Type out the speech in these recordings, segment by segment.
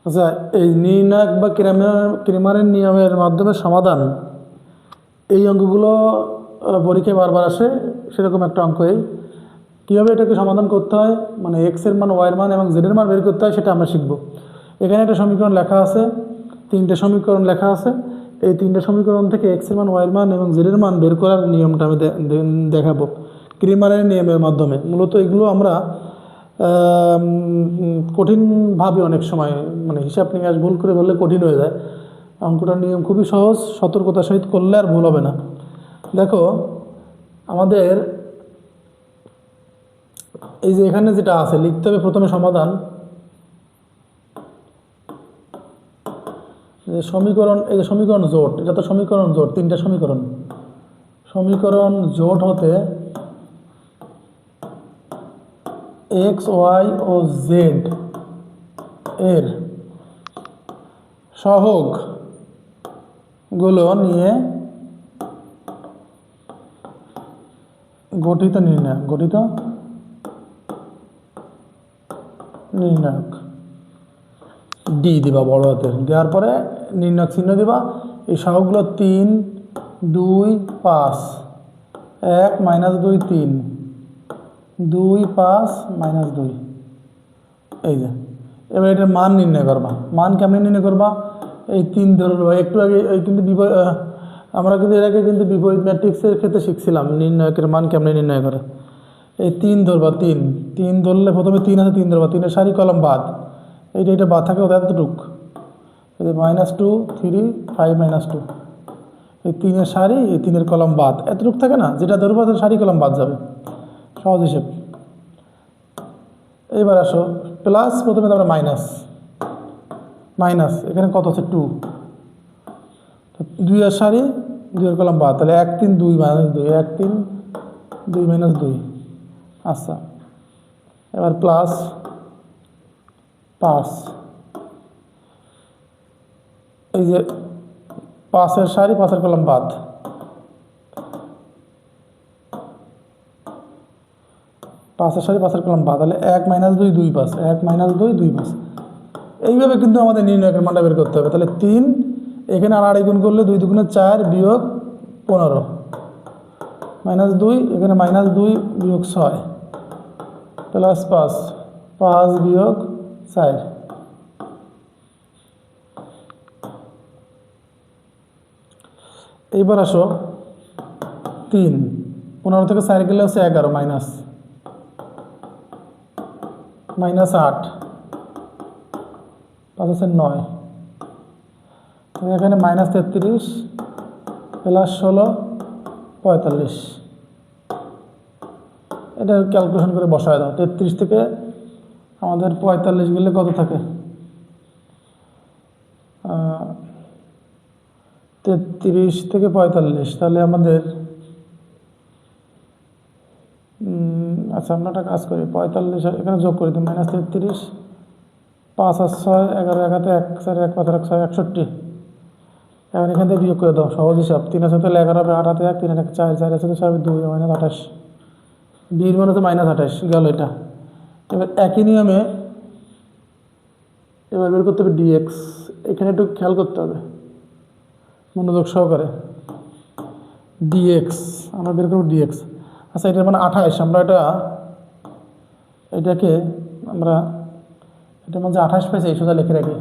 আচ্ছা, এই নির্ণায়ক বা ক্রেমারের নিয়মের মাধ্যমে সমাধান, এই অঙ্কগুলো পরীক্ষায় বারবার আসে। সেরকম একটা অঙ্ক এই কীভাবে এটাকে সমাধান করতে হয়, মানে এক্সের মান, ওয়াইয়ের মান এবং জেডের মান বের করতে হয়, সেটা আমরা শিখব। এখানে একটা সমীকরণ লেখা আছে, তিনটে সমীকরণ লেখা আছে। এই তিনটে সমীকরণ থেকে এক্সের মান, ওয়াইয়ের মান এবং জেডের মান বের করার নিয়মটা আমি দেখাবো ক্রেমারের নিয়মের মাধ্যমে। মূলত এগুলো আমরা কঠিনভাবে অনেক সময়, মানে হিসাব নিকাশ ভুল করে বললে কঠিন হয়ে যায়। অঙ্কটার নিয়ম খুবই সহজ, সতর্কতার সহিত করলে আর ভুল হবে না। দেখো, আমাদের এই যে এখানে যেটা আছে লিখতে হবে প্রথমে সমাধান। যে সমীকরণ, এই যে সমীকরণ জোট, এটা তো সমীকরণ জোট, তিনটা সমীকরণ জোট হতে এক্স, ওয়াই ও জেড এর সহগ গুলো নিয়ে গঠিত নির্ণায়ক ডি দিবা, বড় হাতের দেওয়ার পরে নির্ণায়ক চিহ্ন দিবা। এই সহগগুলো 3, 2, 5, 1, -2, 3, 2, 5, -2। এই যে এবার এটার মান নির্ণয় করবা। মান কেমন নির্ণয় করবা? এই 3 ধরবা। একটু আগে কিন্তু আমরা কিন্তু এর আগে কিন্তু বিপরীত ম্যাট্রিক্সের ক্ষেত্রে শিখছিলাম নির্ণায়কের মান কেমন নির্ণয় করে। এই 3 ধরবা, 3 ধরলে প্রথমে 3 আছে, 3 ধরবা, 3-এর সারি কলম বাদ, এইটা বাদ থাকে এতটুক, এই -2, 3, 5, -2, এই 3-এর সারি, এই 3-এর কলম বাদ, এতটুক থাকে না, যেটা ধরবা তার সারি কলম বাদ যাবে, সহজ হিসেব। এইবার আসো প্লাস, প্রথমে তারপরে মাইনাস, এখানে কত আছে 2, 2-এর সারি, 2-এর কলম বাদ, তাহলে 1, 3, 2, -2, 1, 3, 2, -2। আচ্ছা, এবার প্লাস 5, এই যে 5-এর সারি, 5-এর কলম বাদ, 5-এর সারি, 5-এর কলম বাদ, তাহলে 1, -2, 2, 5, 1, -2, 2, 5। এইভাবে কিন্তু আমাদের নির্ণায়কের মানটা বের করতে হবে। তাহলে 3, এখানে আর গুণ করলে 2 2 4 বিয়োগ 15, -2, এখানে -2 বিয়োগ 6, প্লাস 5, 5 বিয়োগ 4। এইবার আসো 3, 15 থেকে 4 গেলে হচ্ছে 11, -8, 5 আছে 9, এখানে -33, প্লাস 16, 45। এটা ক্যালকুলেশন করে বসায় দাও। 33 থেকে আমাদের 45 গেলে কত থাকে? 33 থেকে 45, তাহলে আমাদের আচ্ছা, আমরা একটা কাজ করি, 45 এখানে যোগ করে দিই, -33, 5 আর 6, 11, 1 1, 4, 1, 5, 6, 61। এখন এখান থেকে বিয়োগ করে দাও, সহজ হিসাব। 3 আছে তাহলে 11 হবে, 8 হাতে 1, 3 1, 4, 4 আছে তো 2, -28, ডির মান হচ্ছে -28 গেল এটা। এবার একই নিয়মে এবার বের করতে হবে ডিএক্স। এখানে একটু খেয়াল করতে হবে মনোযোগ সহকারে। ডিএক্স আমরা বের করবো ডিএক্স। আচ্ছা, এটার মানে 28, আমরা এটাকে এটার মধ্যে 28 পেয়েছি, এই সোজা লিখে রাখি,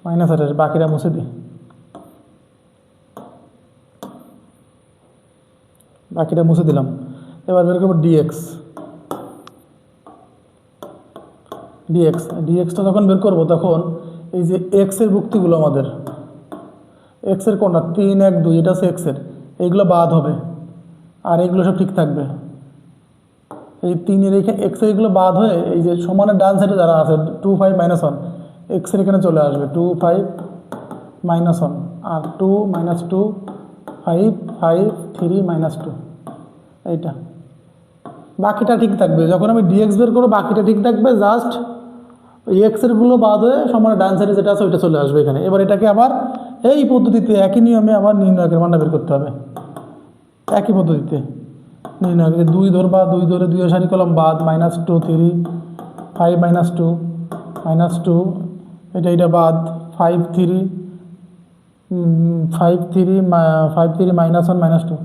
-28, বাকিটা মুছে দিই, বাকিটা মুছে দিলাম। এবার বের করবো ডিএক্সটা যখন বের করবো তখন এই যে এক্সের ভুক্তিগুলো, আমাদের এক্সের কোনটা 3, 1, 2, এটা হচ্ছে এক্সের, এইগুলো বাদ হবে আর এইগুলো সব ঠিক থাকবে। এই 3-এর এক্সের এগুলো বাদ হয়ে এই যে সমানের ডান সাইডে যারা আছে 2, 5, -1, এক্সের এখানে চলে আসবে 2, 5, -1, আর 2, -2, 5, 5, 3, -2, এইটা বাকিটা ঠিক থাকবে। যখন আমি ডিএক্স বের করবো বাকিটা ঠিক থাকবে, জাস্ট ওই এক্সেরগুলো বাদ হয়ে সমানের ডান সাইডে যেটা আছে ওইটা চলে আসবে এখানে। এবার এটাকে আবার এই পদ্ধতিতে একই নিয়মে আবার নির্ণায়কের মানটা বের করতে হবে, একই পদ্ধতিতে নির্ণয়। 2 ধরবা, 2 ধরে 2 সারি কলম বাদ, -2, 3, 5, -2, -2, এটা বাদ 5 3 5 3 5 3 -1 -2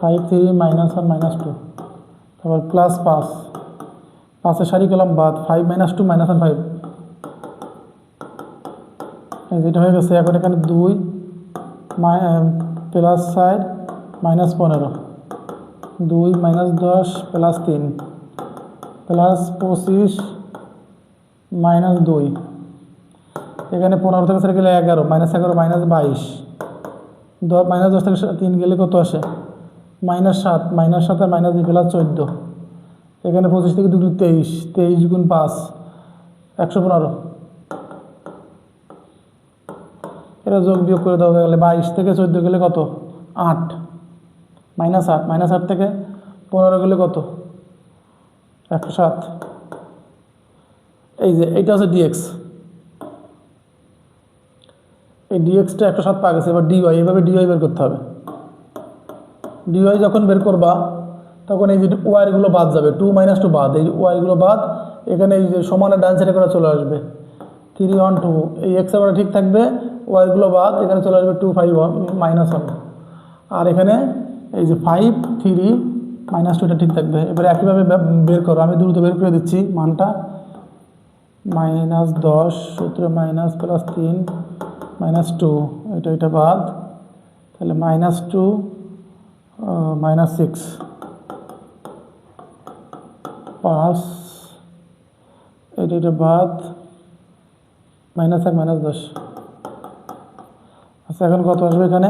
5 3 -1 -2 তারপর প্লাস 5 5 সারি কলাম বাদ 5 -2 -1 5 যেটা হয়ে গেছে। এখন এখানে 2 প্লাস 4 -15 2 -10 প্লাস 3 প্লাস 25 -2 এখানে 15 থেকে 4 গেলে 11 -11 -22 -10 থেকে 3 গেলে কত আসে -7 -7 আর -2 প্লাস 14 এখানে 25 থেকে 2 23 23 গুণ 5 115 এটা যোগ বিয়োগ করে দেওয়া গেলে 22 থেকে 14 গেলে কত 8 -8 -8 থেকে 15 গেলে কত 107 এই যে এইটা হচ্ছে ডিএক্স এই ডিএক্সটা 107 পাওয়া গেছে। এবার ডিওয়াই এইভাবে ডিওয়াই বের করতে হবে। ডিওয়াই যখন বের করবা তখন এই যে ওয়াইগুলো বাদ যাবে 2 - 2 বাদ এই ওয়াইগুলো বাদ এখানে এই যে সমানের ডান সাইডে করে চলে আসবে 3 1 2 এই এক্স এর ঠিক থাকবে ওয়াইগুলো বাদ এখানে চলে আসবে 2 5 1 -1 আর এখানে এই যে 5 3 -2 এটা ঠিক থাকবে। এবারে একইভাবে বের করো আমি দ্রুত বের করে দিচ্ছি মানটা -10 সূত্রে মাইনাস প্লাস 3 -2 এটা বাদ তাহলে -2 -6 5 এটা বাদ -1 -10 আচ্ছা এখন কত আসবে এখানে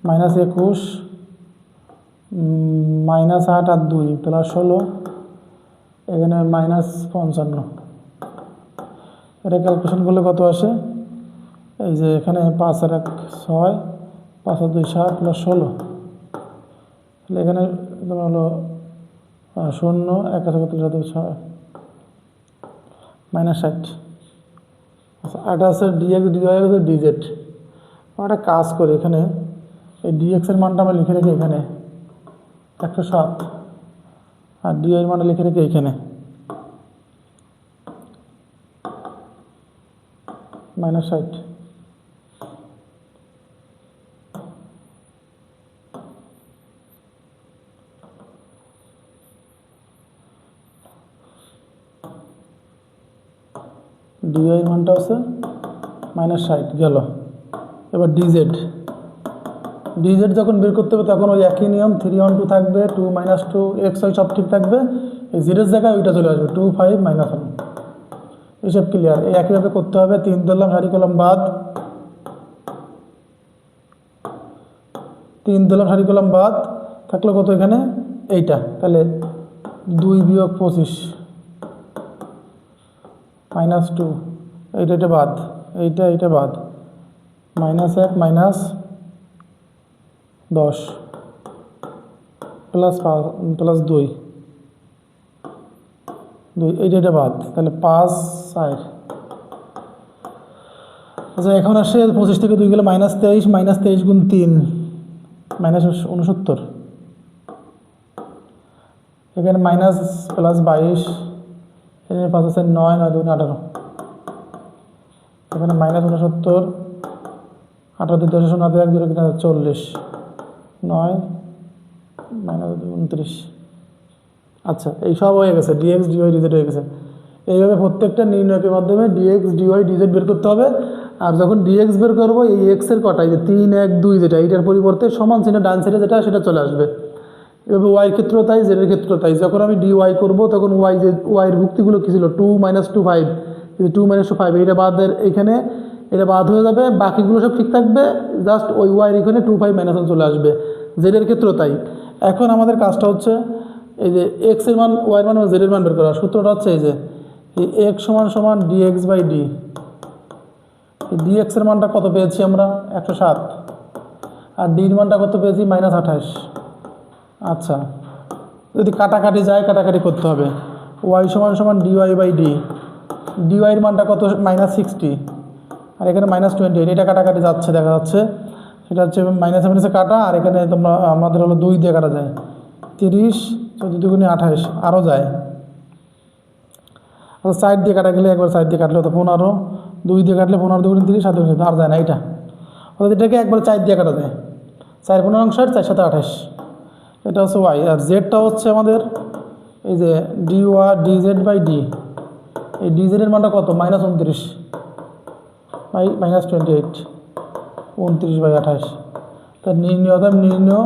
-21 -8 আর 2 প্লাস 16 এখানে -55 এটা ক্যালকুলেশন করলে কত আসে এই যে এখানে 5 আর 1 6 5 আর 2 7 প্লাস 16 তাহলে এখানে তোমার হলো 0 1 আছে কত 6 -60 আচ্ছা এটা আছে ডিএক্স ডিওয়াই আছে ডিজেড। আমরা একটা কাজ করি এখানে এই ডিএক্স এর মানটা আমরা লিখে রাখি এখানে 107 আর ডিওয়াই এর মানটা লিখে রাখি এখানে -60 ডিওয়াই মানটা আছে -60 গেল। এবার ডিজেড যখন বের করতে হবে তখন ওই একই নিয়ম 3 1 2 থাকবে 2 -2 x y সব ঠিক থাকবে এই জিরোর জায়গায় ওইটা চলে আসবে 2 5 -1 এইসব ক্লিয়ার। এই একইভাবে করতে হবে 3 ধরলাম সারি কলম বাদ 3 ধরলাম সারি কলম বাদ থাকলো কত এখানে এইটা তাহলে 2 - 25 -2 এইটা বাদ এইটা বাদ -1 -10 প্লাস 2 এইটা বাদ তাহলে 5 4 আচ্ছা এখন আসে 25 থেকে 2 গেলে -23 -23 গুণ 3 -69 এখানে মাইনাস প্লাস 22 এখানে 5 আছে 9 9 2 18 এখানে -69 18 2 10 0 1 0 40 9 -29 আচ্ছা এই সব হয়ে গেছে ডিএক্স ডিওয়াই ডিজেড হয়ে গেছে। এইভাবে প্রত্যেকটা নির্ণয়কের মাধ্যমে ডিএক্স ডিওয়াই ডিজেড বের করতে হবে। আর যখন ডিএক্স বের করবো এই এক্স এর কটা এই যে 3 1 2 যেটা এইটার পরিবর্তে সমান চিহ্ন ডান সাইডে যেটা সেটা চলে আসবে। এভাবে ওয়াই ক্ষেত্র তাই জেডের ক্ষেত্র তাই যখন আমি ডিওয়াই করবো তখন ওয়াইয়ের ভুক্তিগুলো কী ছিল 2 - 2 5 2 - 2 5 এইটা বাদ এইখানে এটা বাদ হয়ে যাবে বাকিগুলো সব ঠিক থাকবে জাস্ট ওই ওয়াইয়ের এখানে 2 5 -1 চলে আসবে জেডের ক্ষেত্র তাই। এখন আমাদের কাজটা হচ্ছে এই যে এক্স এর মান ওয়াইয়ের মান জেডের মান বের করা। সূত্রটা হচ্ছে এই যে এই এক্স সমান ডিএক্স বাই ডি। ডিএক্স এর মানটা কত পেয়েছি আমরা 107 আর ডির মানটা কত পেয়েছি -28। আচ্ছা যদি কাটাকাটি যায় কাটাকাটি করতে হবে ওয়াই সমান ডিওয়াই বাই ডি। ডিওয়াইয়ের মানটা কত -60 আর এখানে -28 এটা কাটাকাটি যাচ্ছে দেখা যাচ্ছে সেটা হচ্ছে -7 কাটা আর এখানে তোমরা আমাদের হলো 2 দিয়ে কাটা যায় 30 14 2 28 আরও যায়। আচ্ছা 4 দিয়ে কাটা গেলে একবার 4 দিয়ে কাটলে তো 15, 2 দিয়ে কাটলে 15 2 30, 7 2 আর যায় না এটা। অর্থাৎ এটাকে একবার 4 দিয়ে কাটা যায়, 4 15 60, 4 7 28, এটা হচ্ছে ওয়াই। আর জেডটা হচ্ছে আমাদের এই যে ডিজেড বাই ডি, এই ডিজেডের মানটা কত -29 বাই -28, 29 বাই 28। তার নির্ণয়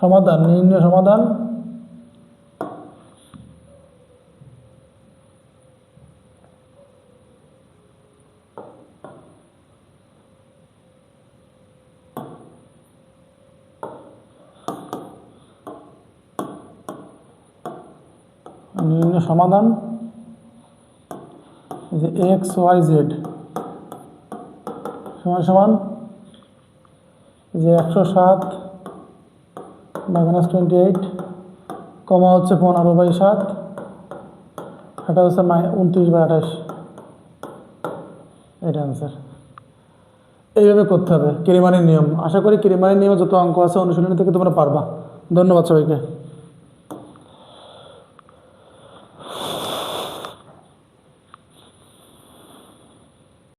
সমাধান সমাধান যে এক্স ওয়াই জেড সমান সমান যে 107 বাই -28, কমা হচ্ছে 15 বাই 7, এটা হচ্ছে 29 বাই 28, এটা অ্যান্সার। এইভাবে করতে হবে কিরিমানের নিয়ম। আশা করি কিরিমানের নিয়মে যত অঙ্ক আছে অনুশীলনী থেকে তোমরা পারবা। ধন্যবাদ সবাইকে।